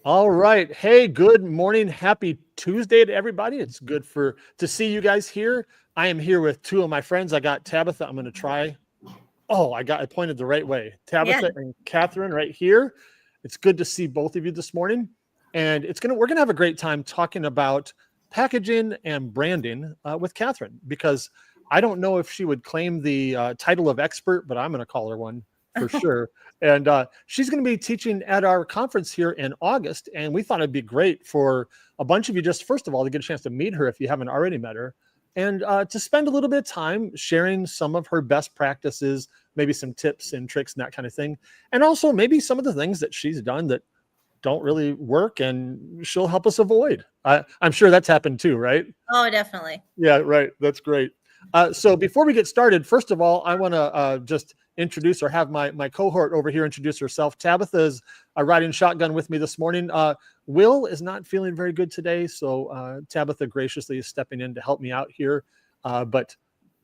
All right. Hey, good morning. Happy Tuesday to everybody. It's good to see you guys here. I am here with two of my friends. I got Tabitha. I'm going to try. Oh, I pointed the right way. Yeah. Tabitha and Kathryn right here. It's good to see both of you this morning. And we're gonna have a great time talking about packaging and branding with Kathryn, because I don't know if she would claim the title of expert, but I'm going to call her one for sure. And she's going to be teaching at our conference here in August. And we thought it'd be great for a bunch of you, just first of all, to get a chance to meet her if you haven't already met her, and to spend a little bit of time sharing some of her best practices, maybe some tips and tricks and that kind of thing. And also maybe some of the things that she's done that don't really work and she'll help us avoid. I'm sure that's happened too, right? Oh, definitely. Yeah, right. That's great. So before we get started, first of all, I want to just introduce, or have my cohort over here introduce herself. Tabitha is riding shotgun with me this morning. Will is not feeling very good today, so Tabitha graciously is stepping in to help me out here. But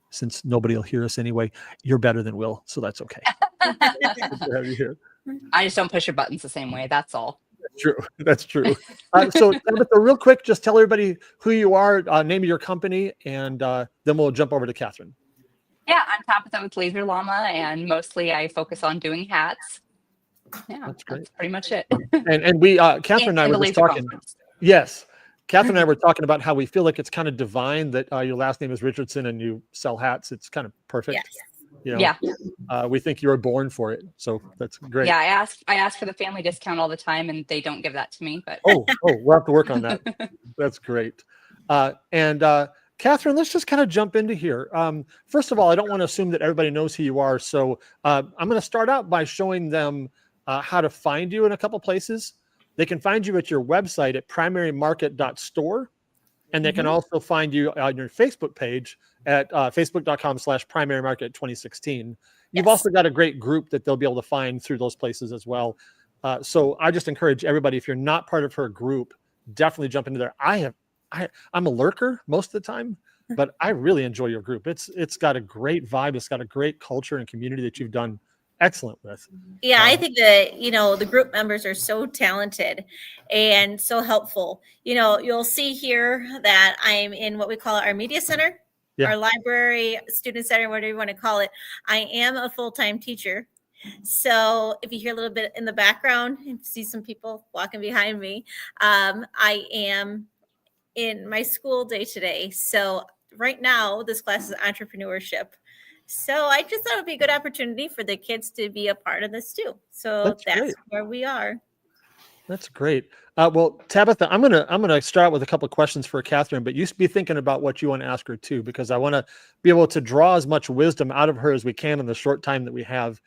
since nobody will hear us anyway, you're better than Will, so that's okay. Good to have you here. I just don't push your buttons the same way. That's all. That's true. That's true. So Tabitha, real quick, just tell everybody who you are, name of your company, and then we'll jump over to Kathryn. Yeah, I'm Tabitha with Laser Llama, and mostly I focus on doing hats. Yeah, that's great. That's pretty much it. And we, Kathryn and I were just talking. Conference. Yes. Kathryn and I were talking about how we feel like it's kind of divine that your last name is Richardson and you sell hats. It's kind of perfect. Yes. You know, yeah. We think you were born for it. So that's great. Yeah, I ask for the family discount all the time and they don't give that to me. But oh, we'll have to work on that. That's great. And Kathryn, let's just kind of jump into here. First of all, I don't want to assume that everybody knows who you are. So I'm going to start out by showing them how to find you in a couple places. They can find you at your website at primarymarket.store. And they can also find you on your Facebook page at facebook.com/primarymarket2016. You've also got a great group that they'll be able to find through those places as well. So I just encourage everybody, if you're not part of her group, definitely jump into there. I'm a lurker most of the time, but I really enjoy your group. It's got a great vibe. It's got a great culture and community that you've done excellent with. Yeah, I think that, the group members are so talented and so helpful. You'll see here that I'm in what we call our media center, our library, student center, whatever you want to call it. I am a full-time teacher. So if you hear a little bit in the background, you see some people walking behind me. I am in my school day today. So right now, this class is entrepreneurship. So I just thought it would be a good opportunity for the kids to be a part of this too. So that's where we are. That's great. Well, Tabitha, I'm gonna start with a couple of questions for Kathryn, but you be thinking about what you want to ask her too, because I want to be able to draw as much wisdom out of her as we can in the short time that we have.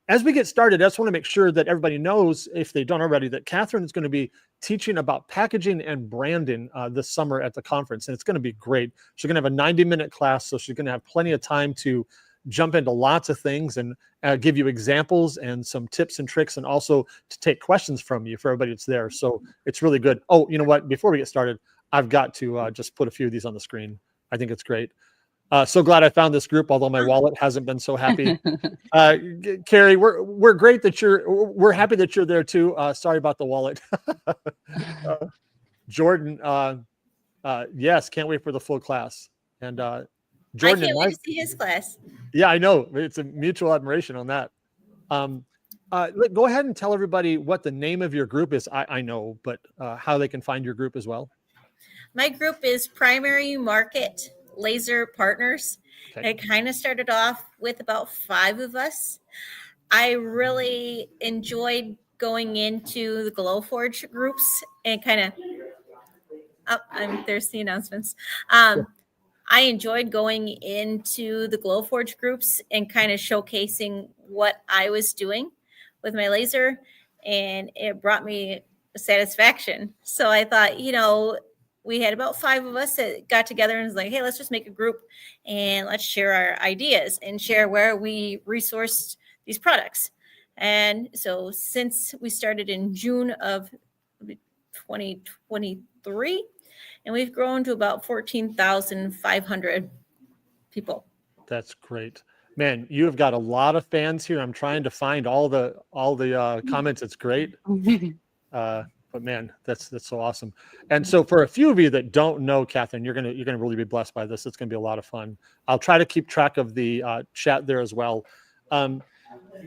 As we get started, I just want to make sure that everybody knows, if they don't already, that Kathryn is going to be teaching about packaging and branding this summer at the conference, and it's going to be great. She's going to have a 90-minute class, so she's going to have plenty of time to jump into lots of things and give you examples and some tips and tricks, and also to take questions from you for everybody that's there. So it's really good. Oh, you know what? Before we get started, I've got to just put a few of these on the screen. I think it's great. So glad I found this group, although my wallet hasn't been so happy. Carrie, we're great that we're happy that you're there too. Sorry about the wallet. Jordan, yes, can't wait for the full class. And Jordan, I can't wait to see his class. Yeah, I know. It's a mutual admiration on that. Go ahead and tell everybody what the name of your group is. I know, but how they can find your group as well. My group is Primary Market Laser Partners. Okay. It kind of started off with about 5 of us. I really enjoyed going into the Glowforge groups and kind of there's the announcements. I enjoyed going into the Glowforge groups and kind of showcasing what I was doing with my laser, and it brought me satisfaction. So I thought, we had about 5 of us that got together and was like, hey, let's just make a group and let's share our ideas and share where we resourced these products. And so since we started in June of 2023, and we've grown to about 14,500 people. That's great. Man, you have got a lot of fans here. I'm trying to find all the comments. It's great. But man, that's so awesome. And so for a few of you that don't know Kathryn, you're gonna really be blessed by this. It's gonna be a lot of fun. I'll try to keep track of the chat there as well.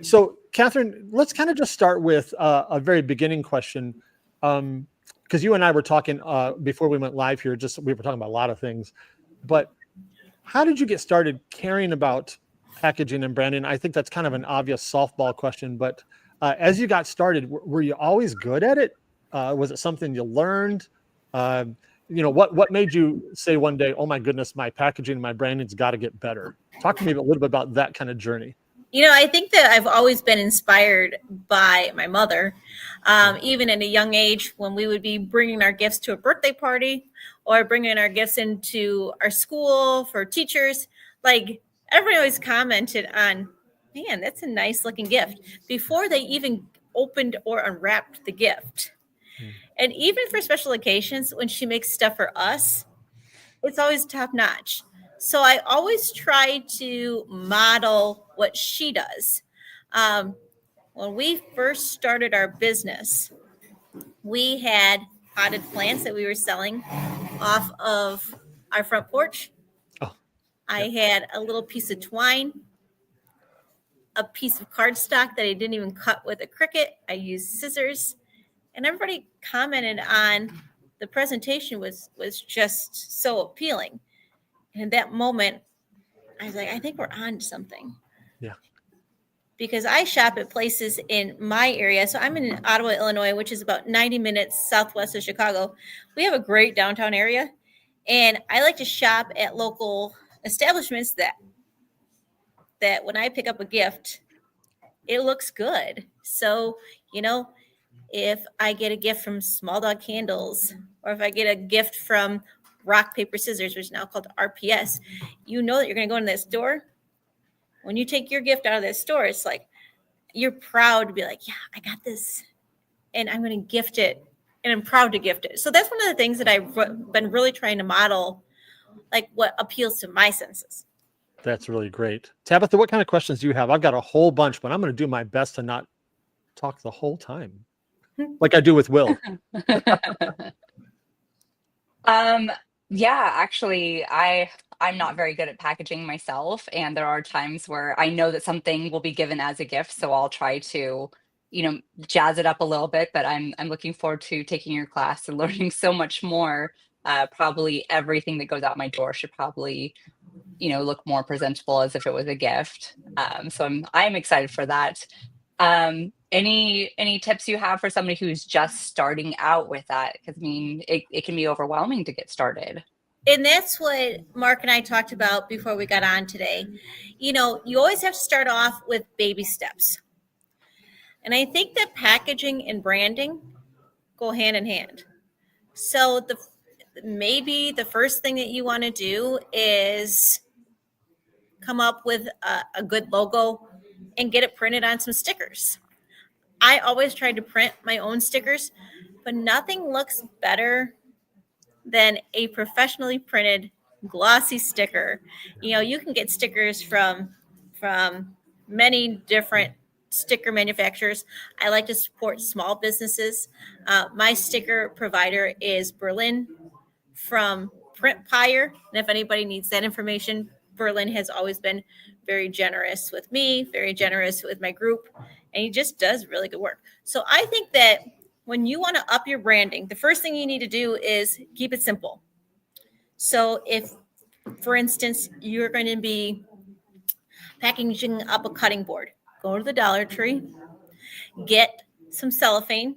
So Kathryn, let's kind of just start with a very beginning question. Because you and I were talking before we went live here, we were talking about a lot of things, but how did you get started caring about packaging and branding? I think that's kind of an obvious softball question, but as you got started, were you always good at it? Was it something you learned? What made you say one day, oh my goodness, my packaging and my branding's got to get better? Talk to me a little bit about that kind of journey. I think that I've always been inspired by my mother. Even at a young age, when we would be bringing our gifts to a birthday party or bringing our gifts into our school for teachers, like everybody always commented on, man, that's a nice looking gift before they even opened or unwrapped the gift. And even for special occasions, when she makes stuff for us, it's always top notch. So I always try to model what she does. When we first started our business, we had potted plants that we were selling off of our front porch. Oh, I had a little piece of twine, a piece of cardstock that I didn't even cut with a Cricut. I used scissors, and everybody commented on the presentation was just so appealing. And in that moment, I was like, I think we're on to something. Yeah. Because I shop at places in my area. So I'm in Ottawa, Illinois, which is about 90 minutes southwest of Chicago. We have a great downtown area. And I like to shop at local establishments that when I pick up a gift, it looks good. So, if I get a gift from Small Dog Candles, or if I get a gift from Rock, Paper, Scissors, which is now called RPS, that you're going to go in that store. When you take your gift out of that store, it's like you're proud to be like, yeah, I got this, and I'm going to gift it, and I'm proud to gift it. So that's one of the things that I've been really trying to model, like what appeals to my senses. That's really great. Tabitha, what kind of questions do you have? I've got a whole bunch, but I'm going to do my best to not talk the whole time like I do with Will. Yeah, actually, I'm not very good at packaging myself, and there are times where I know that something will be given as a gift, so I'll try to, jazz it up a little bit. But I'm looking forward to taking your class and learning so much more. Probably everything that goes out my door should probably, look more presentable as if it was a gift. So I'm excited for that. Any tips you have for somebody who's just starting out with that? Because it can be overwhelming to get started. And that's what Mark and I talked about before we got on today. You always have to start off with baby steps. And I think that packaging and branding go hand in hand. So maybe the first thing that you want to do is come up with a good logo and get it printed on some stickers. I always tried to print my own stickers, but nothing looks better than a professionally printed glossy sticker. You can get stickers from many different sticker manufacturers. I like to support small businesses. My sticker provider is Berlin from Printpire. And if anybody needs that information, Berlin has always been very generous with me, very generous with my group, and he just does really good work. So I think that when you want to up your branding, the first thing you need to do is keep it simple. So if, for instance, you're going to be packaging up a cutting board, go to the Dollar Tree, get some cellophane,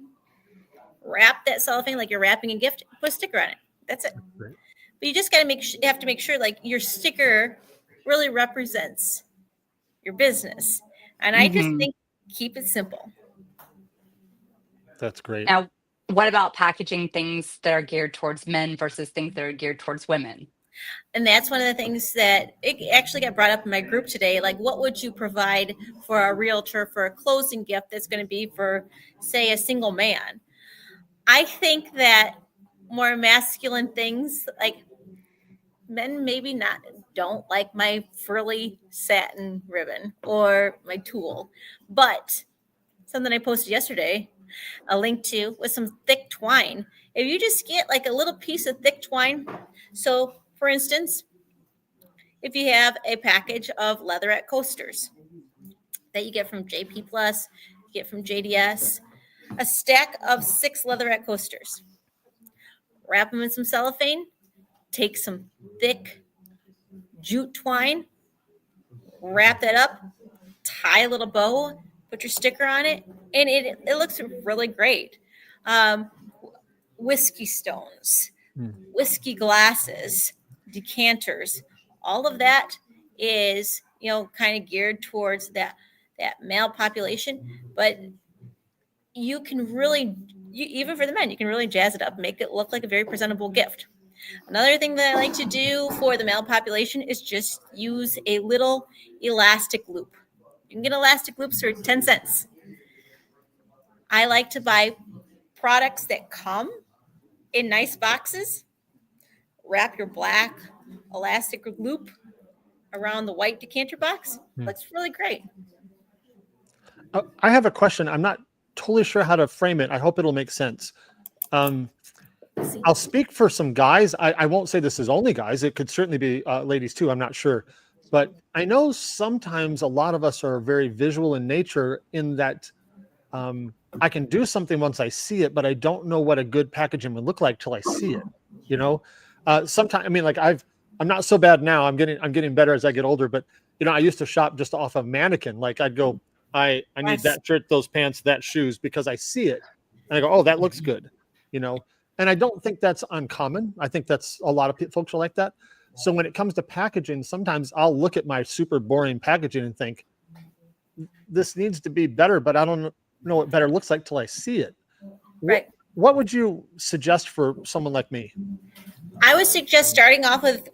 wrap that cellophane like you're wrapping a gift, put a sticker on it. That's it. Right. But you just got to you have to make sure like your sticker really represents your business. And I just think keep it simple. That's great. Now, what about packaging things that are geared towards men versus things that are geared towards women? And that's one of the things that it actually got brought up in my group today. Like, what would you provide for a realtor for a closing gift that's going to be for, say, a single man? I think that more masculine things, like men maybe don't like my frilly satin ribbon or my tulle. But something I posted yesterday, a link to with some thick twine. If you just get like a little piece of thick twine, so for instance, if you have a package of leatherette coasters that you get from JP Plus, you get from JDS, a stack of 6 leatherette coasters, wrap them in some cellophane, take some thick jute twine, wrap that up, tie a little bow, put your sticker on it, and it looks really great. Whiskey stones, whiskey glasses, decanters, all of that is, kind of geared towards that male population, but you can really, even for the men, you can really jazz it up, make it look like a very presentable gift. Another thing that I like to do for the male population is just use a little elastic loop. You can get elastic loops for 10 cents. I like to buy products that come in nice boxes. Wrap your black elastic loop around the white decanter box. Looks really great. I have a question. I'm not totally sure how to frame it. I hope it'll make sense. I'll speak for some guys. I won't say this is only guys. It could certainly be ladies too. I'm not sure. But I know sometimes a lot of us are very visual in nature in that I can do something once I see it, but I don't know what a good packaging would look like till I see it. Sometimes, I mean, like I'm not so bad now. I'm getting better as I get older, but I used to shop just off of mannequin. Like I'd go, I need that shirt, those pants, that shoes, because I see it and I go, oh, that looks good, and I don't think that's uncommon. I think that's a lot of folks are like that. So when it comes to packaging, sometimes I'll look at my super boring packaging and think this needs to be better, but I don't know what better looks like till I see it. Right. What would you suggest for someone like me? I would suggest starting off with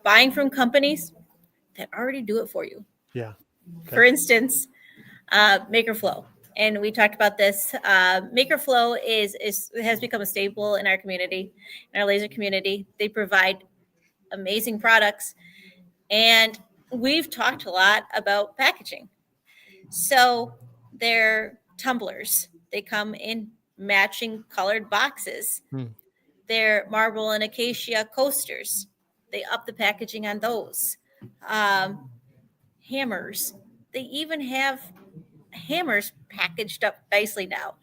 buying from companies that already do it for you. Yeah. Okay. For instance, MakerFlow. And we talked about this. MakerFlow has become a staple in our community, in our laser community. They provide amazing products. And we've talked a lot about packaging. So they're tumblers. They come in matching colored boxes. They're marble and acacia coasters. They up the packaging on those. Hammers. They even have hammers packaged up nicely now.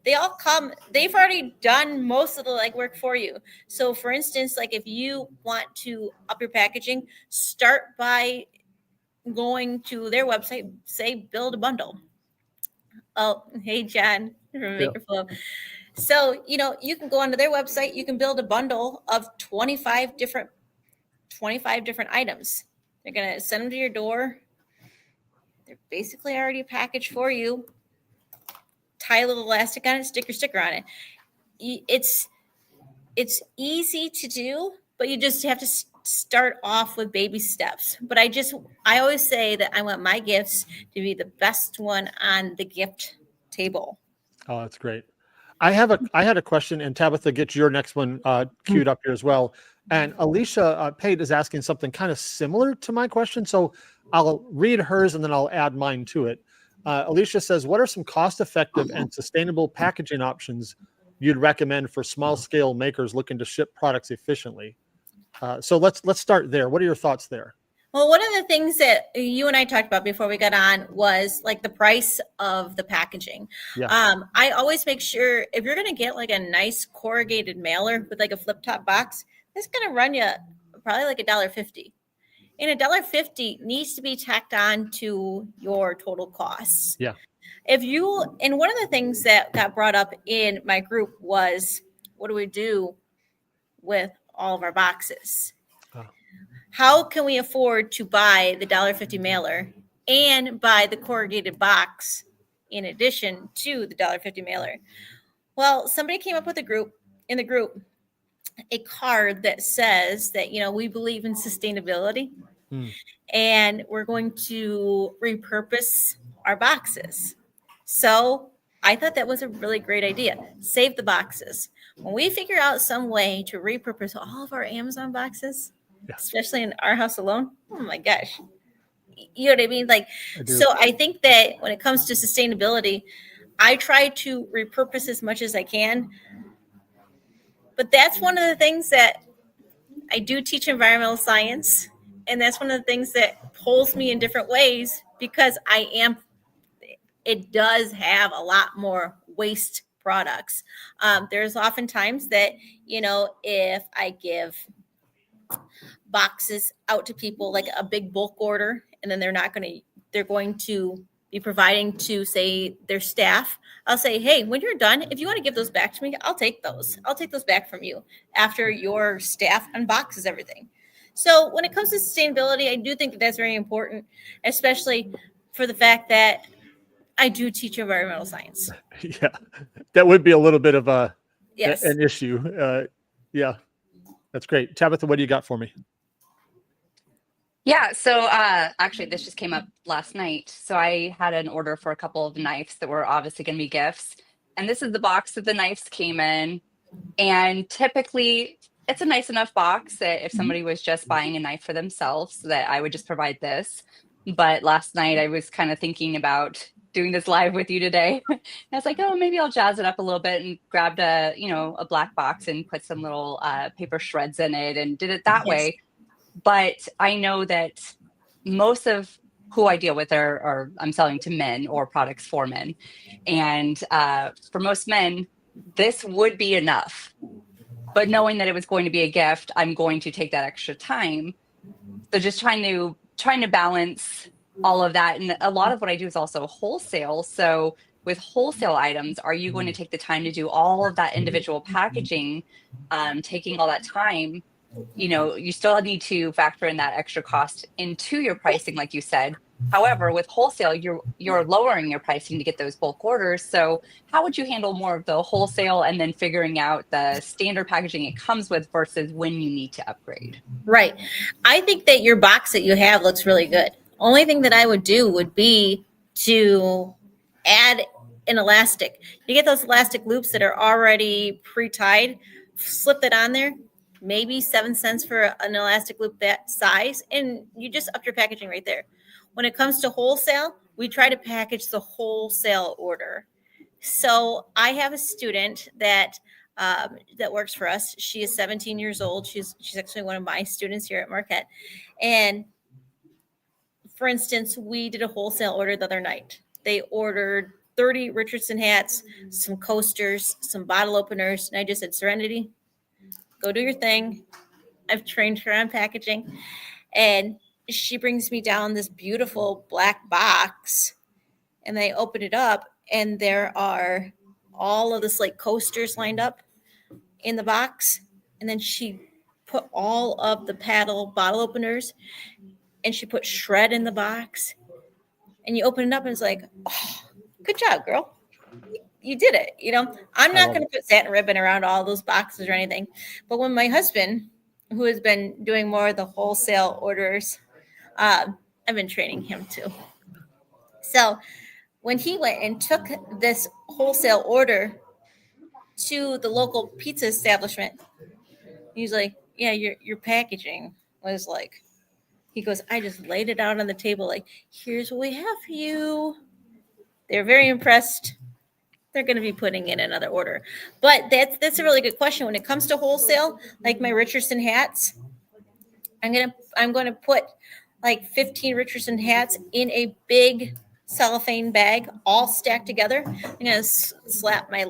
They all come, they've already done most of the legwork for you. So for instance, like if you want to up your packaging, start by going to their website, say build a bundle. Oh, hey John from MakerFlow. So, you can go onto their website, you can build a bundle of 25 different items. They're going to send them to your door. They're basically already packaged for you. Tie a little elastic on it, stick your sticker on it. It's easy to do, but you just have to start off with baby steps. But I always say that I want my gifts to be the best one on the gift table. Oh, that's great. I had a question, and Tabitha, get your next one queued up here as well. And Alicia Pate is asking something kind of similar to my question. So I'll read hers and then I'll add mine to it. Alicia says, what are some cost-effective and sustainable packaging options you'd recommend for small-scale makers looking to ship products efficiently? So let's start there. What are your thoughts there? Well, one of the things that you and I talked about before we got on was like the price of the packaging. Yeah. I always make sure if you're going to get like a nice corrugated mailer with like a flip top box, it's going to run you probably like $1.50. And $1.50 needs to be tacked on to your total costs. Yeah. And one of the things that got brought up in my group was, what do we do with all of our boxes? How can we afford to buy the $1.50 mailer and buy the corrugated box in addition to the $1.50 mailer? Well, somebody came up with in the group, a card that says that, we believe in sustainability and we're going to repurpose our boxes. So I thought that was a really great idea. Save the boxes. When we figure out some way to repurpose all of our Amazon boxes, especially in our house alone, oh my gosh. You know what I mean? I think that when it comes to sustainability, I try to repurpose as much as I can. But that's one of the things that I do teach environmental science. And that's one of the things that pulls me in different ways because it does have a lot more waste products. There's oftentimes that, if I give boxes out to people like a big bulk order, and then they're going to be providing to, say, their staff, I'll say, hey, when you're done, if you want to give those back to me, I'll take those back from you after your staff unboxes everything. So when it comes to sustainability, I do think that that's very important, especially for the fact that I do teach environmental science. Yeah, that would be a little bit of Yes. an issue. Yeah, that's great. Tabitha, what do you got for me? Yeah, so actually, this just came up last night. So I had an order for a couple of knives that were obviously going to be gifts. And this is the box that the knives came in. And typically, it's a nice enough box that if somebody was just buying a knife for themselves, that I would just provide this. But last night, I was kind of thinking about doing this live with you today. And I was like, oh, maybe I'll jazz it up a little bit, and grabbed a black box and put some little paper shreds in it and did it that Yes. way. But I know that most of who I deal with are I'm selling to men or products for men. And for most men, this would be enough. But knowing that it was going to be a gift, I'm going to take that extra time. So just trying to balance all of that. And a lot of what I do is also wholesale. So with wholesale items, are you going to take the time to do all of that individual packaging, taking all that time? You still need to factor in that extra cost into your pricing, like you said. However, with wholesale, you're lowering your pricing to get those bulk orders. So how would you handle more of the wholesale and then figuring out the standard packaging it comes with versus when you need to upgrade? Right. I think that your box that you have looks really good. Only thing that I would do would be to add an elastic. You get those elastic loops that are already pre-tied, slip that on there, maybe 7 cents for an elastic loop that size, and you just up your packaging right there. When it comes to wholesale, we try to package the wholesale order. So I have a student that works for us. She is 17 years old. She's actually one of my students here at Marquette. And for instance, we did a wholesale order the other night. They ordered 30 Richardson hats, some coasters, some bottle openers, and I just said, Serenity, go do your thing. I've trained her on packaging. And she brings me down this beautiful black box, and I open it up, and there are all of this like coasters lined up in the box. And then she put all of the paddle bottle openers, and she put shred in the box. And you open it up, and it's like, oh, good job, girl. You did it. I'm not going to put satin ribbon around all those boxes or anything. But when my husband, who has been doing more of the wholesale orders, I've been training him too. So when he went and took this wholesale order to the local pizza establishment, he's like, yeah, your packaging was like, he goes, I just laid it out on the table like, here's what we have for you. They're very impressed. They're going to be putting in another order. But that's a really good question. When it comes to wholesale, like my Richardson hats, I'm going to put like 15 Richardson hats in a big cellophane bag, all stacked together. I'm going to slap my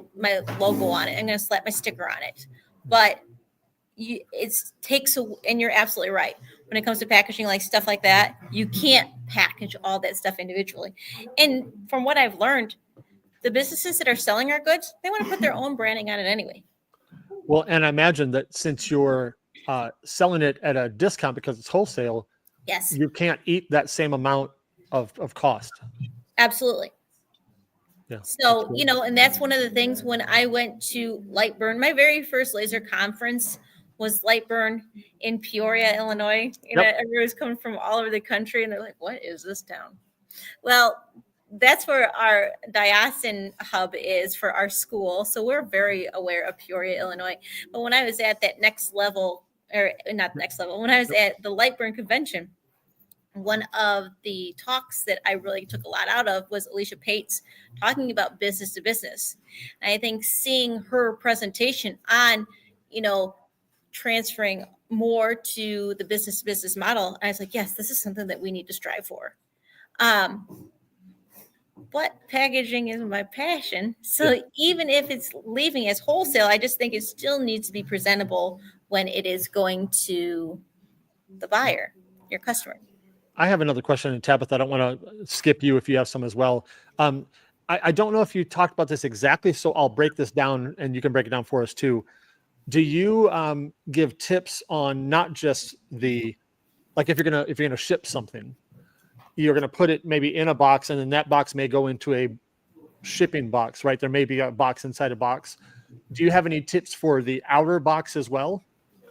logo on it. I'm going to slap my sticker on it. But and you're absolutely right. When it comes to packaging, like stuff like that, you can't package all that stuff individually. And from what I've learned, the businesses that are selling our goods, they want to put their own branding on it anyway. Well, and I imagine that since you're selling it at a discount because it's wholesale, yes, you can't eat that same amount of cost. Absolutely. Yeah. So, and that's one of the things when I went to Lightburn, my very first laser conference was Lightburn in Peoria, Illinois. Everybody's coming from all over the country, and they're like, what is this town? Well, that's where our diocesan hub is for our school. So we're very aware of Peoria, Illinois. But when I was at that next level, or not next level, when I was at the Lightburn convention, one of the talks that I really took a lot out of was Alicia Pates talking about business to business. And I think seeing her presentation on, transferring more to the business to business model, I was like, yes, this is something that we need to strive for. But packaging is my passion. So even if it's leaving as wholesale, I just think it still needs to be presentable when it is going to the buyer, your customer. I have another question, and Tabitha, I don't want to skip you if you have some as well. I don't know if you talked about this exactly, so I'll break this down and you can break it down for us too. Do you give tips on not just like if you're gonna ship something, you're gonna put it maybe in a box, and then that box may go into a shipping box, right? There may be a box inside a box. Do you have any tips for the outer box as well?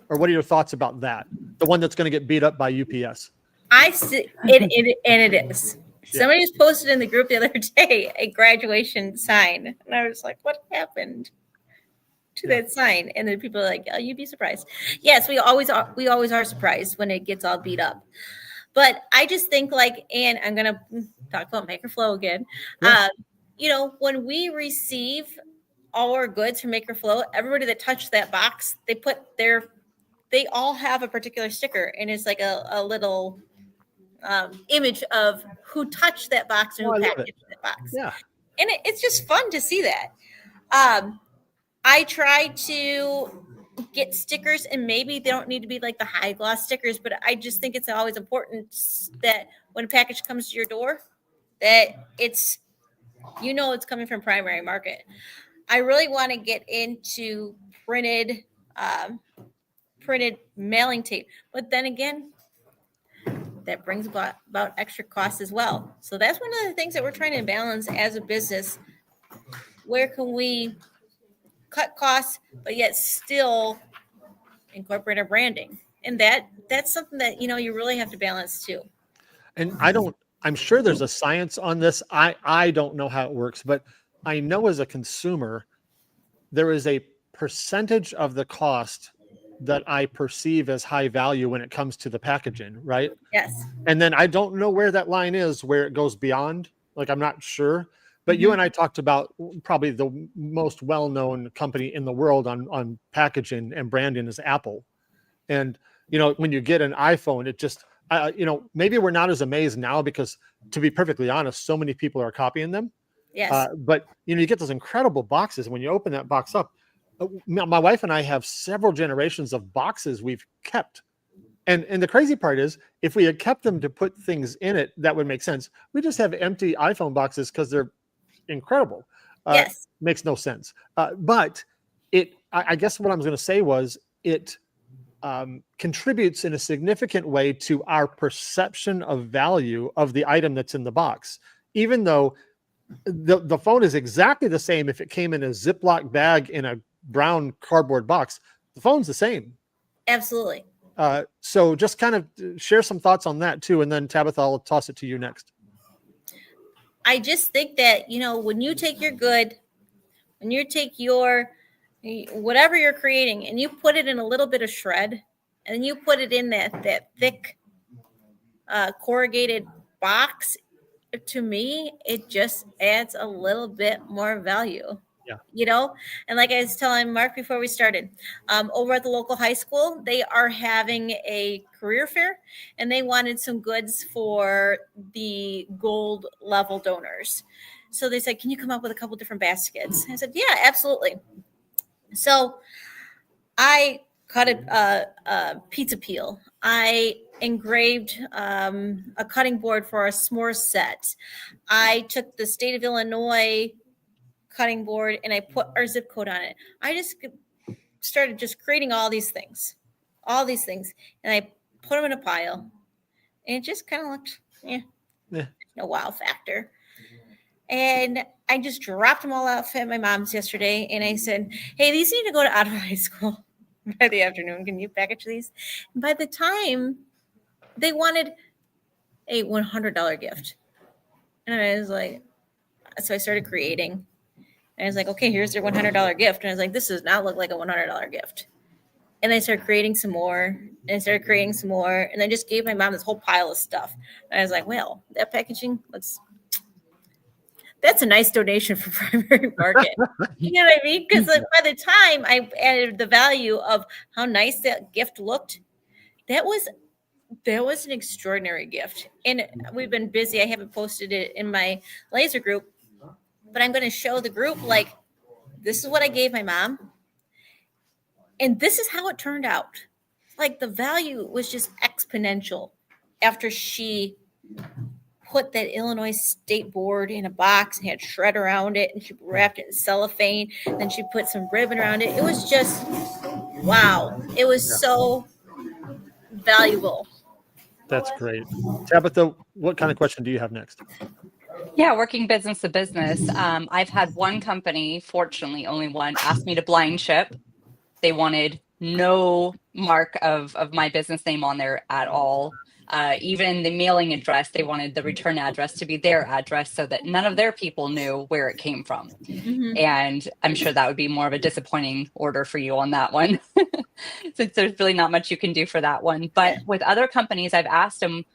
Or what are your thoughts about that? The one that's going to get beat up by UPS? I see it, and it is. Somebody just posted in the group the other day a graduation sign, and I was like, "What happened to that sign?" And then people are like, "Oh, you'd be surprised." Yes, we always are surprised when it gets all beat up. But I just think and I'm gonna talk about Maker Flow again. When we receive our goods from Maker Flow, everybody that touched that box, they all have a particular sticker, and it's like a little image of who touched that box and who packaged that box. Yeah. And it's just fun to see that. I try to get stickers, and maybe they don't need to be like the high gloss stickers, but I just think it's always important that when a package comes to your door, that it's coming from primary market. I really want to get into printed mailing tape, but then again, that brings about extra costs as well. So that's one of the things that we're trying to balance as a business. Where can we cut costs, but yet still incorporate our branding? And that's something that, you really have to balance too. And I'm sure there's a science on this. I don't know how it works, but I know as a consumer, there is a percentage of the cost that I perceive as high value when it comes to the packaging, right? Yes. And then I don't know where that line is, where it goes beyond. Like, I'm not sure. But you and I talked about probably the most well-known company in the world on packaging and branding is Apple. And, when you get an iPhone, it just, maybe we're not as amazed now because, to be perfectly honest, so many people are copying them. Yes. But, you get those incredible boxes. When you open that box up, my wife and I have several generations of boxes we've kept. And the crazy part is, if we had kept them to put things in it, that would make sense. We just have empty iPhone boxes because they're incredible. Yes. Makes no sense. But I guess what I was going to say was it contributes in a significant way to our perception of value of the item that's in the box, even though the phone is exactly the same. If it came in a Ziploc bag in a brown cardboard box, the phone's the same. Absolutely. So just kind of share some thoughts on that too. And then Tabitha, I'll toss it to you next. I just think that, when you take your good, when you take your, whatever you're creating and you put it in a little bit of shred and you put it in that thick corrugated box, to me, it just adds a little bit more value. Yeah. And like I was telling Mark before we started, over at the local high school, they are having a career fair, and they wanted some goods for the gold level donors. So they said, "Can you come up with a couple different baskets?" I said, "Yeah, absolutely." So I cut a pizza peel. I engraved a cutting board for a s'more set. I took the state of Illinois cutting board and I put our zip code on it. I just started just creating all these things, and I put them in a pile, and it just kind of looked, no wow factor. And I just dropped them all off at my mom's yesterday, and I said, "Hey, these need to go to Ottawa High School by the afternoon. Can you package these?" And by the time they wanted a $100 gift, and I was like, so I started creating. And I was like, okay, here's their $100 gift. And I was like, this does not look like a $100 gift. And I started creating some more, and I started creating some more, and I just gave my mom this whole pile of stuff. And I was like, well, that packaging that's a nice donation for primary market. You know what I mean? Because by the time I added the value of how nice that gift looked, that was an extraordinary gift. And we've been busy. I haven't posted it in my laser group, but I'm going to show the group like, this is what I gave my mom, and this is how it turned out. Like the value was just exponential after she put that Illinois State Board in a box and had shred around it, and she wrapped it in cellophane. Then she put some ribbon around it. It was just wow. It was so valuable. That's great. Tabitha, what kind of question do you have next? Yeah, working business to business. I've had one company, fortunately only one, ask me to blind ship. They wanted no mark of my business name on there at all. Even the mailing address, they wanted the return address to be their address so that none of their people knew where it came from. Mm-hmm. And I'm sure that would be more of a disappointing order for you on that one, since there's really not much you can do for that one. But with other companies, I've asked them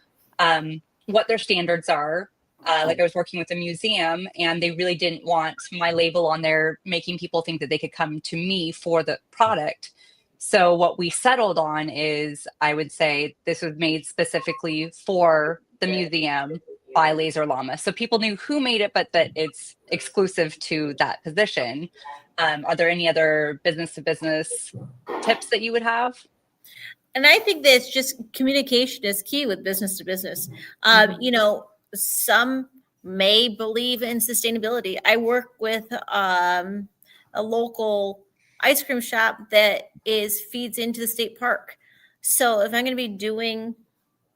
what their standards are. Like I was working with a museum, and they really didn't want my label on there, making people think that they could come to me for the product. So what we settled on is, I would say this was made specifically for the museum by Laser Llama. So people knew who made it, but that it's exclusive to that position. Are there any other business to business tips that you would have? And I think that it's just communication is key with business to business. You know, some may believe in sustainability. I work with a local ice cream shop that feeds into the state park. So if I'm going to be doing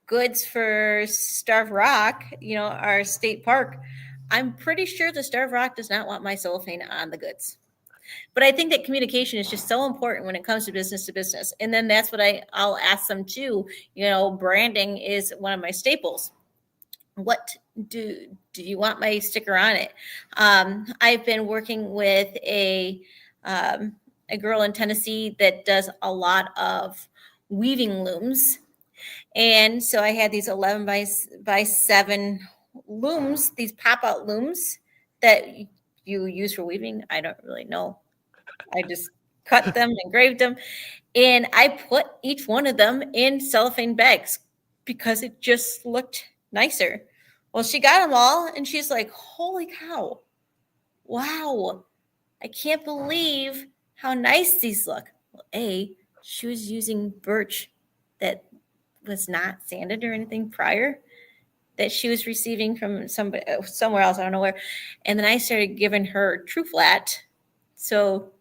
goods for Starved Rock, you know, our state park, I'm pretty sure the Starved Rock does not want my cellophane on the goods. But I think that communication is just so important when it comes to business. And then that's what I'll ask them too. You know, branding is one of my staples. What do you want my sticker on it? I've been working with a girl in Tennessee that does a lot of weaving looms. And so I had these 11 by 7 looms, these pop-out looms that you use for weaving. I don't really know. I just cut them, engraved them, and I put each one of them in cellophane bags because it just looked nicer. Well, she got them all, and she's like, holy cow. Wow. I can't believe how nice these look. Well, she was using birch that was not sanded or anything prior, that she was receiving from somewhere else, I don't know where. And then I started giving her True Flat. So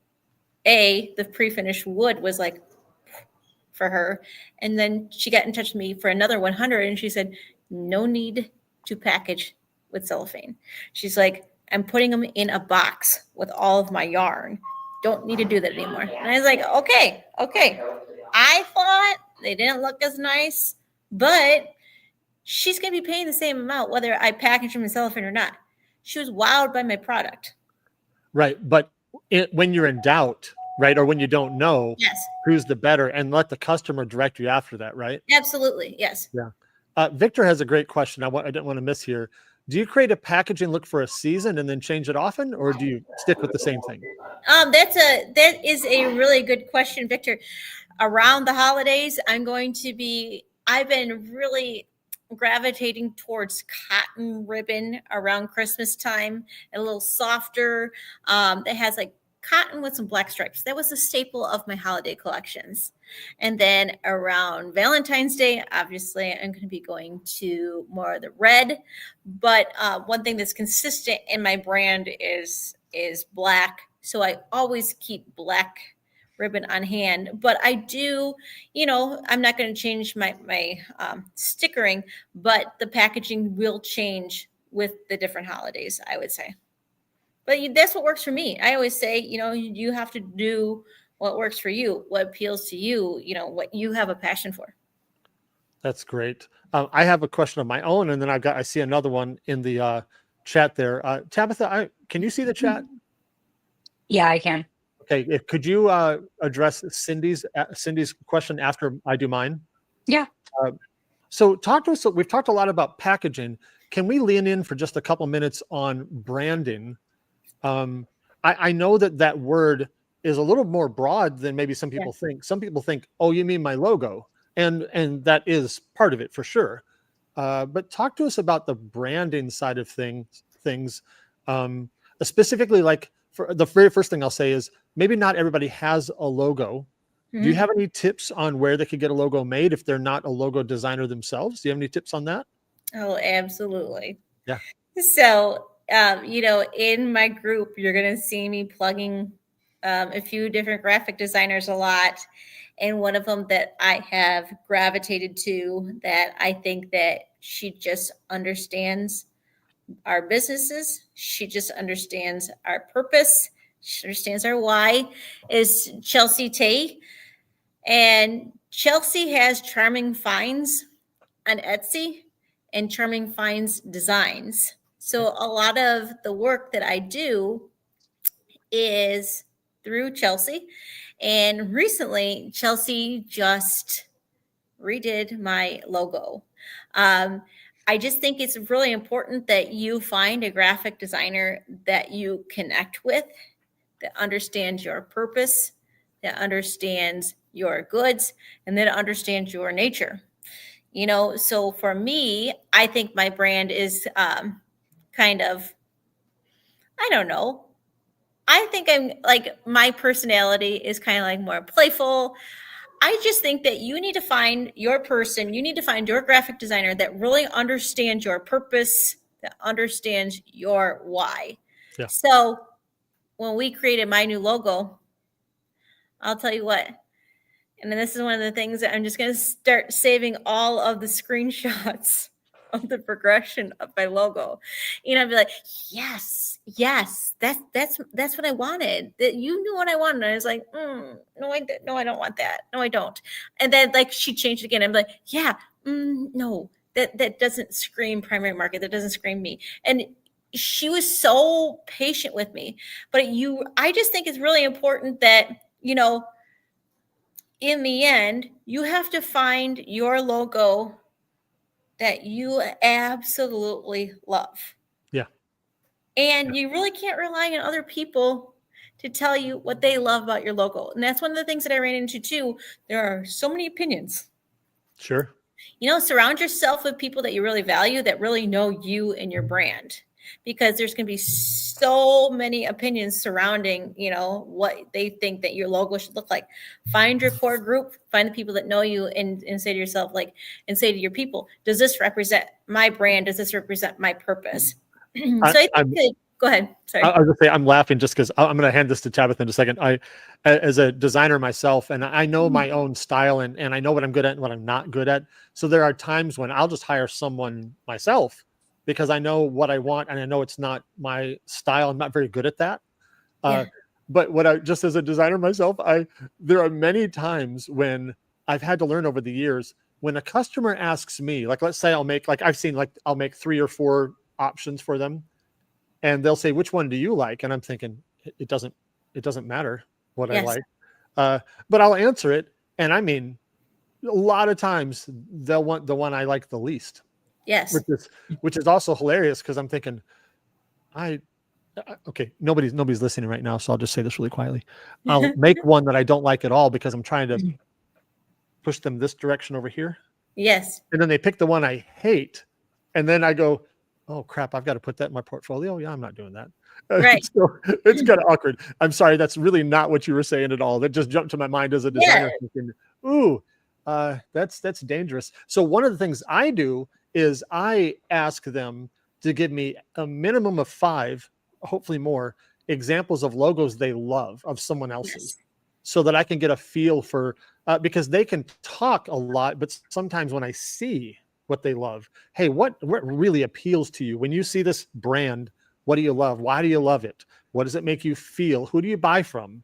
the pre-finished wood was like for her. And then she got in touch with me for another 100, and she said, no need to package with cellophane. She's like, I'm putting them in a box with all of my yarn. Don't need to do that anymore. And I was like, okay. I thought they didn't look as nice, but she's going to be paying the same amount whether I package them in cellophane or not. She was wowed by my product. Right. But when you're in doubt, right, or when you don't know, yes, who's the better, and let the customer direct you after that, right? Absolutely. Yes. Yeah. Victor has a great question I didn't want to miss here. Do you create a packaging look for a season and then change it often, or do you stick with the same thing? That is a really good question, Victor. Around the holidays, I've been really gravitating towards cotton ribbon around Christmas time, a little softer, that has like cotton with some black stripes. That was a staple of my holiday collections. And then around Valentine's Day, obviously, I'm going to be going to more of the red. But one thing that's consistent in my brand is black. So I always keep black ribbon on hand. But I do, I'm not going to change my stickering, but the packaging will change with the different holidays, I would say. But that's what works for me. I always say, you have to do what works for you, what appeals to you, what you have a passion for. That's great. I have a question of my own, and then I see another one in the chat there. Tabitha, can you see the chat? Yeah, I can. Okay, could you address Cindy's question after I do mine? Yeah. So talk to us. We've talked a lot about packaging. Can we lean in for just a couple minutes on branding? I know that word is a little more broad than maybe some people think. Some people think, oh, you mean my logo, and that is part of it for sure. But talk to us about the branding side of things, specifically like for the very first thing I'll say is maybe not everybody has a logo. Do you have any tips on where they could get a logo made if they're not a logo designer themselves? Do you have any tips on that? Oh, absolutely. Yeah. So, in my group, you're going to see me plugging a few different graphic designers a lot. And one of them that I have gravitated to that I think that she just understands our businesses. She just understands our purpose. She understands our why is Chelsea Tay. And Chelsea has Charming Finds on Etsy and Charming Finds Designs. So a lot of the work that I do is through Chelsea. And recently, Chelsea just redid my logo. I just think it's really important that you find a graphic designer that you connect with, that understands your purpose, that understands your goods, and that understands your nature. So for me, I think my brand is kind of, I don't know. I think I'm like, my personality is kind of like more playful. I just think that you need to find your person, you need to find your graphic designer that really understands your purpose, that understands your why. Yeah. So when we created my new logo, I'll tell you what, and then this is one of the things that I'm just going to start saving all of the screenshots of the progression of my logo. I'd be like, yes, that's what I wanted. That you knew what I wanted. And I was like, no, I don't want that. No, I don't. And then like she changed again. I'm like, yeah, no, that doesn't scream primary market. That doesn't scream me. And she was so patient with me. But I just think it's really important that, in the end, you have to find your logo that you absolutely love. Yeah. And you really can't rely on other people to tell you what they love about your logo. And that's one of the things that I ran into too. There are so many opinions. Sure. Surround yourself with people that you really value, that really know you and your brand, because there's going to be so many opinions surrounding, what they think that your logo should look like. Find your core group, find the people that know you, and say to yourself, and say to your people, does this represent my brand? Does this represent my purpose? So I think go ahead. Sorry. I was going to say, I'm laughing just because I'm going to hand this to Tabitha in a second. As a designer myself, and I know my own style and I know what I'm good at and what I'm not good at. So there are times when I'll just hire someone myself because I know what I want and I know it's not my style. I'm not very good at that. But just as a designer myself, there are many times when I've had to learn over the years, when a customer asks me, like, let's say I'll make 3 or 4 options for them. And they'll say, which one do you like? And I'm thinking, it doesn't matter what I like. But I'll answer it. And I mean, a lot of times they'll want the one I like the least. Yes. Which is also hilarious because I'm thinking, okay, nobody's listening right now. So I'll just say this really quietly. I'll make one that I don't like at all because I'm trying to push them this direction over here. Yes. And then they pick the one I hate. And then I go, oh crap, I've got to put that in my portfolio. Yeah, I'm not doing that. Right. So it's kind of awkward. I'm sorry. That's really not what you were saying at all. That just jumped to my mind as a designer thinking, ooh, that's dangerous. So one of the things I do is I ask them to give me a minimum of 5, hopefully more, examples of logos they love of someone else's so that I can get a feel for, because they can talk a lot, but sometimes when I see what they love, hey, what really appeals to you when you see this brand? What do you love? Why do you love it? What does it make you feel? Who do you buy from?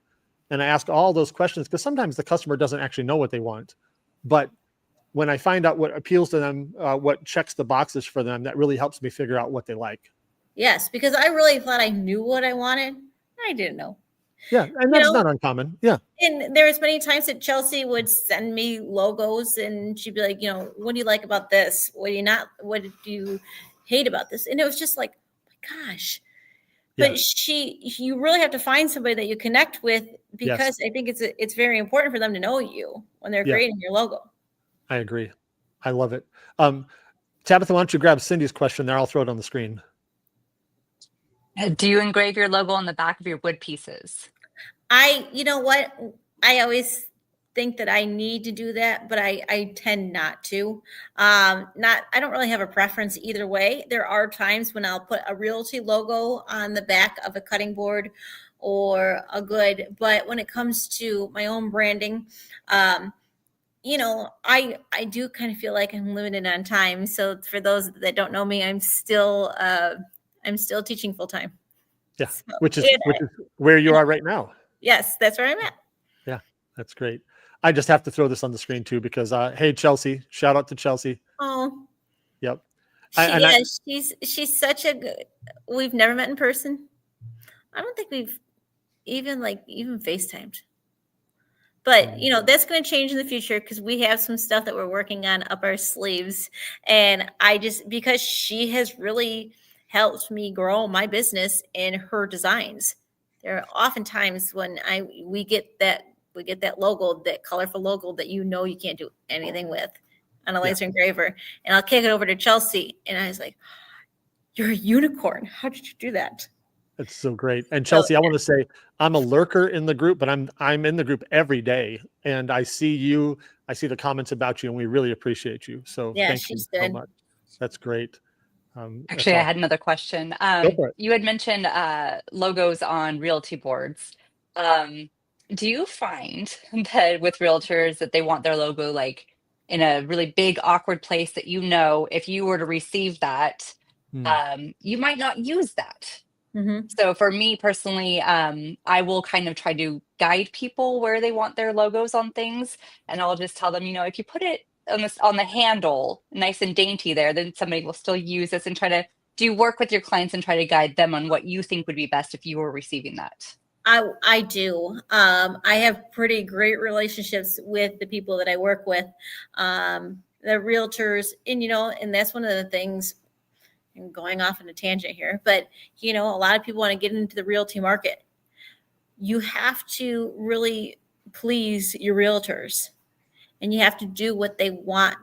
And I ask all those questions because sometimes the customer doesn't actually know what they want. But when I find out what appeals to them, what checks the boxes for them, that really helps me figure out what they like. Yes, because I really thought I knew what I wanted. I didn't know. Yeah, and You that's know, not uncommon. Yeah. and there was many times that Chelsea would send me logos and she'd be like, what do you like about this? What do you hate about this? And it was just like, oh my gosh. Yeah. But you really have to find somebody that you connect with, because Yes. I think it's very important for them to know you when they're Yeah, creating your logo. I agree. I love it. Tabitha, why don't you grab Cindy's question there? I'll throw it on the screen. Do you engrave your logo on the back of your wood pieces? You know what? I always think that I need to do that, but I tend not to. I don't really have a preference either way. There are times when I'll put a realty logo on the back of a cutting board or a good, but when it comes to my own branding, I do kind of feel like I'm limited on time. So for those that don't know me, I'm still teaching full time. Yeah, So, which is where you are right now. yes, that's where I'm at. Yeah, that's great. I just have to throw this on the screen too because hey, Chelsea, shout out to Chelsea. Oh, Yep. She's such a good. We've never met in person. I don't think we've even FaceTimed. But that's going to change in the future because we have some stuff that we're working on up our sleeves, and because she has really helped me grow my business in her designs. There are often times when we get that logo, that colorful logo that you can't do anything with on a laser engraver, and I'll kick it over to Chelsea, and I was like, "You're a unicorn! How did you do that?" It's so great. And Chelsea, I want to say I'm a lurker in the group, but I'm in the group every day, and I see the comments about you, and we really appreciate you. So thank you so much. That's great. Actually, I had another question. Go for it. You had mentioned logos on realty boards. Do you find that with realtors that they want their logo like in a really big, awkward place that if you were to receive that, you might not use that? Mm-hmm. So for me personally, I will kind of try to guide people where they want their logos on things, and I'll just tell them, if you put it on the handle, nice and dainty there, then somebody will still use this, and try to do work with your clients and try to guide them on what you think would be best if you were receiving that. I do. I have pretty great relationships with the people that I work with, the realtors, and that's one of the things. I'm going off on a tangent here, but a lot of people want to get into the realty market. You have to really please your realtors, and you have to do what they want,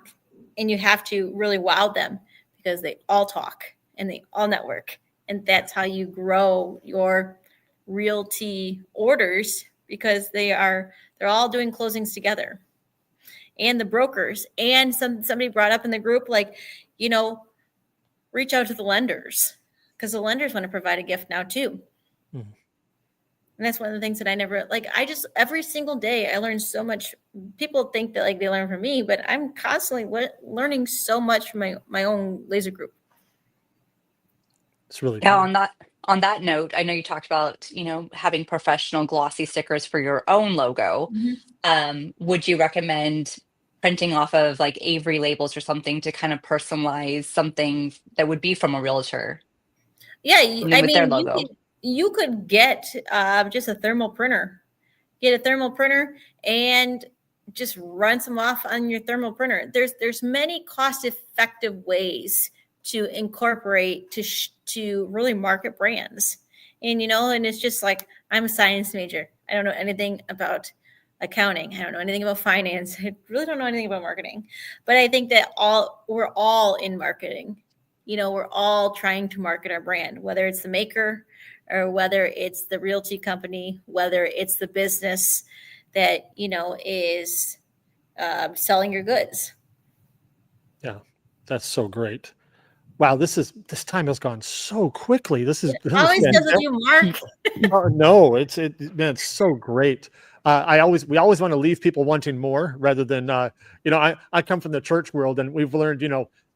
and you have to really wow them, because they all talk and they all network, and that's how you grow your realty orders, because they're all doing closings together, and the brokers. And somebody brought up in the group, like, reach out to the lenders, because the lenders want to provide a gift now too. And that's one of the things that I never every single day I learn so much. People think that they learn from me, but I'm constantly learning so much from my own laser group. It's really Yeah, cool. On that note, I know you talked about, having professional glossy stickers for your own logo. Mm-hmm. Would you recommend printing off of like Avery labels or something to kind of personalize something that would be from a realtor? Yeah, With their logo. you could get just a thermal printer. Get a thermal printer and just run some off on your thermal printer. There's many cost-effective ways to incorporate to really market brands. And and it's just like, I'm a science major. I don't know anything about accounting. I don't know anything about finance. I really don't know anything about marketing. But I think that we're all in marketing. We're all trying to market our brand, whether it's the maker or whether it's the realty company, whether it's the business that is selling your goods. Yeah, that's so great. Wow, this time has gone so quickly. This is Always does with you, Mark. Oh, no, man, it's so great. We always want to leave people wanting more rather than I come from the church world, and we've learned,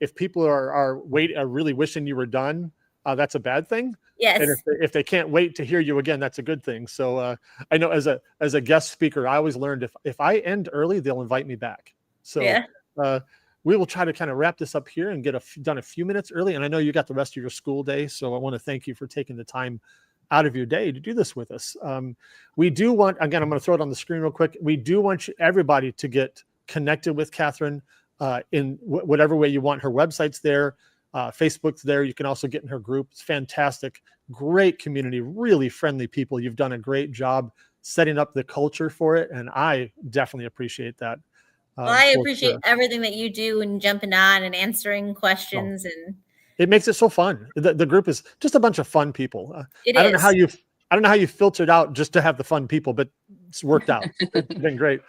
if people are really wishing you were done, that's a bad thing. Yes. And if they can't wait to hear you again, that's a good thing. So I know as a guest speaker, I always learned if I end early, they'll invite me back. So yeah. We will try to kind of wrap this up here and get done a few minutes early. And I know you got the rest of your school day, so I want to thank you for taking the time out of your day to do this with us. We do want, again, I'm going to throw it on the screen real quick. We do want everybody to get connected with Kathryn in whatever way you want. Her website's there. Facebook's there. You can also get in her group. It's fantastic. Great community, really friendly people. You've done a great job setting up the culture for it. And I definitely appreciate that. Well, I appreciate everything that you do and jumping on and answering questions. And it makes it so fun. The group is just a bunch of fun people. I don't know how you filtered out just to have the fun people, but it's worked out. It's been great.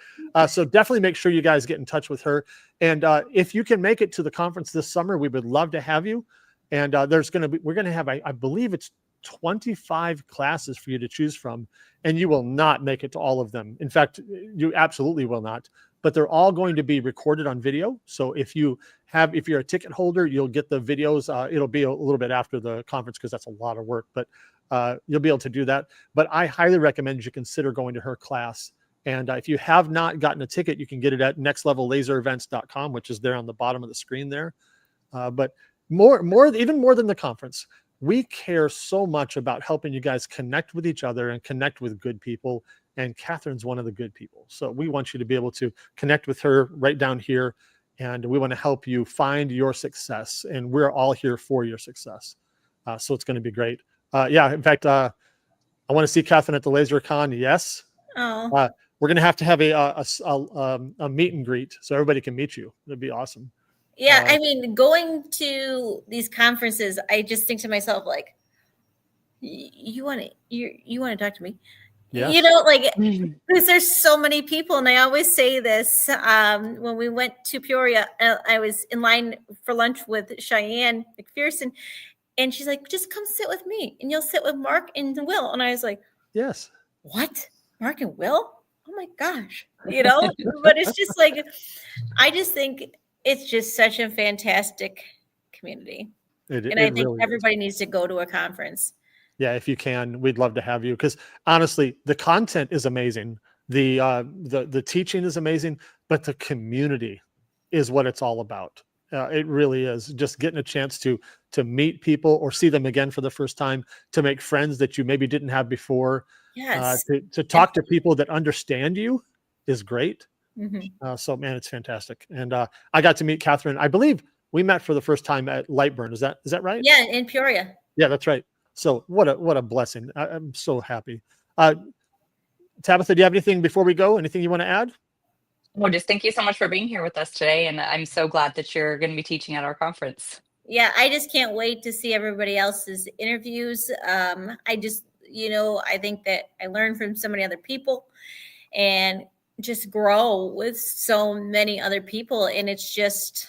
So definitely make sure you guys get in touch with her. And if you can make it to the conference this summer, we would love to have you. And we're going to have, I believe it's 25 classes for you to choose from, and you will not make it to all of them. In fact, you absolutely will not. But they're all going to be recorded on video. So if you're a ticket holder, you'll get the videos. It'll be a little bit after the conference because that's a lot of work, but you'll be able to do that. But I highly recommend you consider going to her class. And if you have not gotten a ticket, you can get it at nextlevellaserevents.com, which is there on the bottom of the screen there. But even more than the conference, we care so much about helping you guys connect with each other and connect with good people. And Kathryn's one of the good people. So we want you to be able to connect with her right down here. And we want to help you find your success. And we're all here for your success. So it's going to be great. In fact, I want to see Kathryn at the LaserCon. Yes. Oh. We're going to have a meet and greet so everybody can meet you. It'd be awesome. Yeah. I mean, going to these conferences, I just think to myself, like, you want to talk to me? Yes. Because there's so many people. And I always say this, when we went to Peoria, I was in line for lunch with Cheyenne McPherson, and she's like, just come sit with me and you'll sit with Mark and Will. And I was like, yes. What? Mark and Will? Oh my gosh. But it's just like, I just think it's just such a fantastic community. I think really everybody needs to go to a conference. Yeah, if you can, we'd love to have you, because honestly, the content is amazing. The teaching is amazing, but the community is what it's all about. It really is. Just getting a chance to meet people or see them again for the first time, to make friends that you maybe didn't have before. Yes. To talk to people that understand you is great. Mm-hmm. So man, it's fantastic. And I got to meet Kathryn. I believe we met for the first time at Lightburn. Is that right? Yeah, in Peoria. Yeah, that's right. So what a blessing. I'm so happy. Tabitha, do you have anything before we go? Anything you want to add? Well, just thank you so much for being here with us today. And I'm so glad that you're going to be teaching at our conference. Yeah, I just can't wait to see everybody else's interviews. I just, I think that I learned from so many other people and just grow with so many other people. And it's just,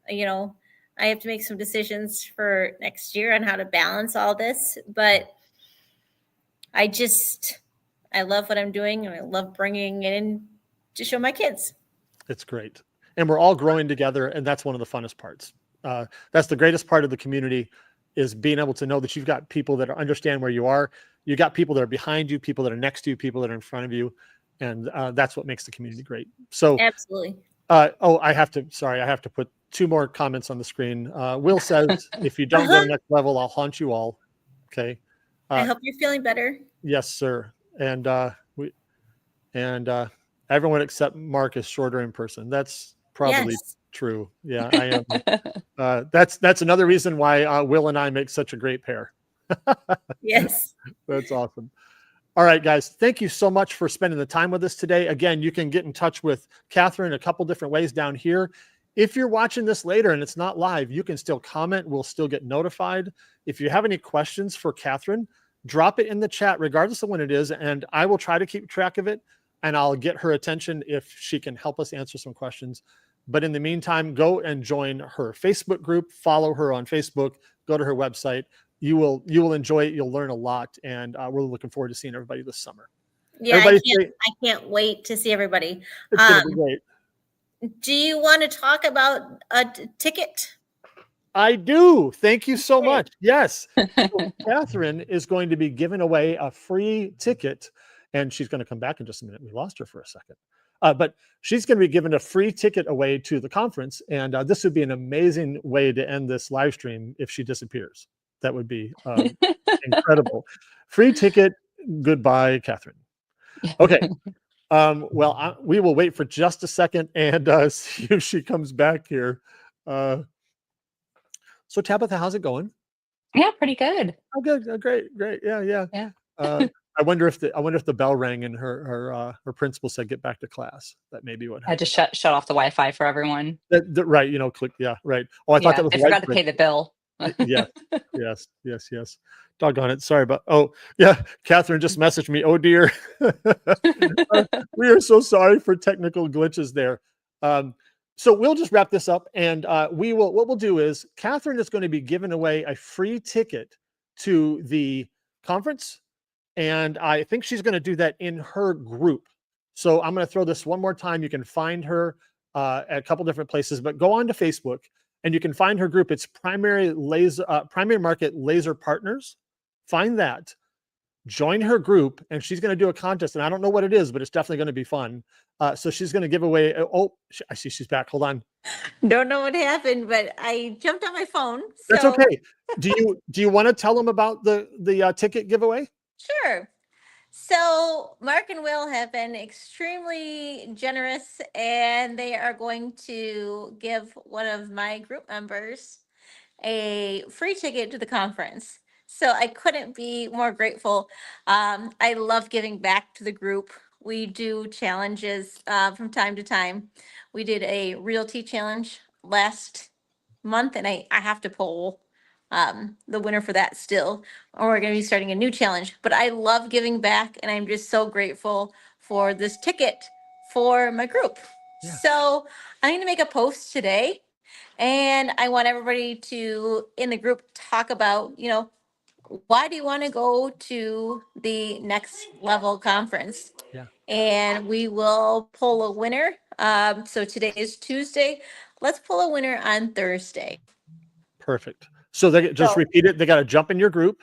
I have to make some decisions for next year on how to balance all this, but I love what I'm doing, and I love bringing it in to show my kids. It's great. And we're all growing together, and that's one of the funnest parts. That's the greatest part of the community, is being able to know that you've got people that understand where you are. You got people that are behind you, people that are next to you, people that are in front of you. And that's what makes the community great. So absolutely. I have to put 2 more comments on the screen. Will says, if you don't go to next level, I'll haunt you all. Okay. I hope you're feeling better. Yes, sir. And everyone except Mark is shorter in person. That's probably true. Yeah, I am. That's another reason why Will and I make such a great pair. Yes. That's awesome. All right, guys, thank you so much for spending the time with us today. Again, you can get in touch with Kathryn a couple different ways down here. If you're watching this later and it's not live, you can still comment. We'll still get notified. If you have any questions for Kathryn, drop it in the chat, regardless of when it is, and I will try to keep track of it, and I'll get her attention if she can help us answer some questions. But in the meantime, go and join her Facebook group, follow her on Facebook, go to her website. You will enjoy it. You'll learn a lot, and we're looking forward to seeing everybody this summer. Yeah, I can't wait to see everybody. It's going to be great. Do you want to talk about a ticket? I do. Thank you so much. Yes. So Kathryn is going to be giving away a free ticket, and she's going to come back in just a minute. We lost her for a second. But she's going to be giving a free ticket away to the conference, and this would be an amazing way to end this live stream if she disappears. That would be Incredible. Free ticket. Goodbye, Kathryn. Okay. Well, we will wait for just a second and see if she comes back here. So Tabitha, how's it going? Yeah, pretty good. Oh, good. Great. Great. Yeah. Yeah. Yeah. I wonder if the bell rang and her principal said get back to class. That may be what I had to happened. shut off the Wi-Fi for everyone. Right. Click. Yeah. Right. Oh, I thought that Yeah, was they the white forgot to switch. pay the bill. Yes. Yes. Doggone it. Sorry about. Oh, yeah. Kathryn just messaged me. Oh dear. We are so sorry for technical glitches there. So we'll just wrap this up, and what we'll do is Kathryn is going to be giving away a free ticket to the conference, and I think she's going to do that in her group. So I'm going to throw this one more time. You can find her at a couple different places, but go on to Facebook and you can find her group. It's Primary Market Laser Partners. Find that. Join her group, and she's going to do a contest, and I don't know what it is, but it's definitely going to be fun. So she's going to give away. I see she's back. Hold on. Don't know what happened, but I jumped on my phone. That's okay. Do you want to tell them about the ticket giveaway? Sure. So Mark and Will have been extremely generous, and they are going to give one of my group members a free ticket to the conference. So I couldn't be more grateful. I love giving back to the group. We do challenges from time to time. We did a realty challenge last month, and I have to poll the winner for that still. Or we're going to be starting a new challenge. But I love giving back, and I'm just so grateful for this ticket for my group. Yeah. So I'm going to make a post today, and I want everybody to, in the group, talk about, why do you want to go to the next level conference? Yeah. And we will pull a winner. So today is Tuesday. Let's pull a winner on Thursday. Perfect. So they just So- repeat it. They got to jump in your group,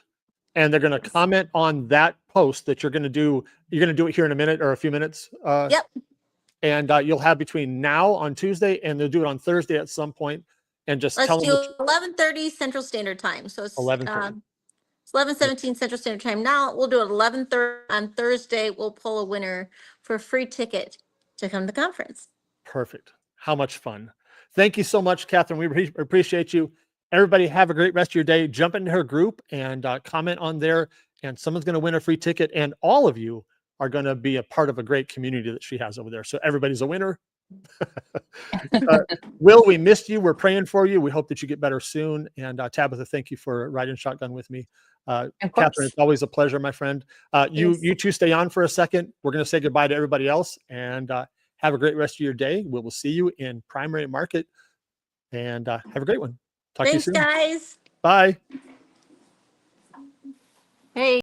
and they're going to comment on that post that you're going to do. You're going to do it here in a minute or a few minutes. Yep. And you'll have between now on Tuesday and they'll do it on Thursday at some point, and just Let's tell do them 11:30 Central Standard Time. So it's 11:30. it's 11:17 Central Standard Time. Now we'll do it 11:30 on Thursday. We'll pull a winner for a free ticket to come to the conference. Perfect. How much fun. Thank you so much, Kathryn. We appreciate you. Everybody have a great rest of your day. Jump into her group and comment on there, and someone's going to win a free ticket, and all of you are going to be a part of a great community that she has over there. So everybody's a winner. Will, we missed you. We're praying for you. We hope that you get better soon. And Tabitha, thank you for riding shotgun with me. Kathryn, it's always a pleasure, my friend. You two stay on for a second. We're going to say goodbye to everybody else, and have a great rest of your day. We will see you in Primary Market, and have a great one. Talk to you soon. Thanks, guys. Bye. Hey.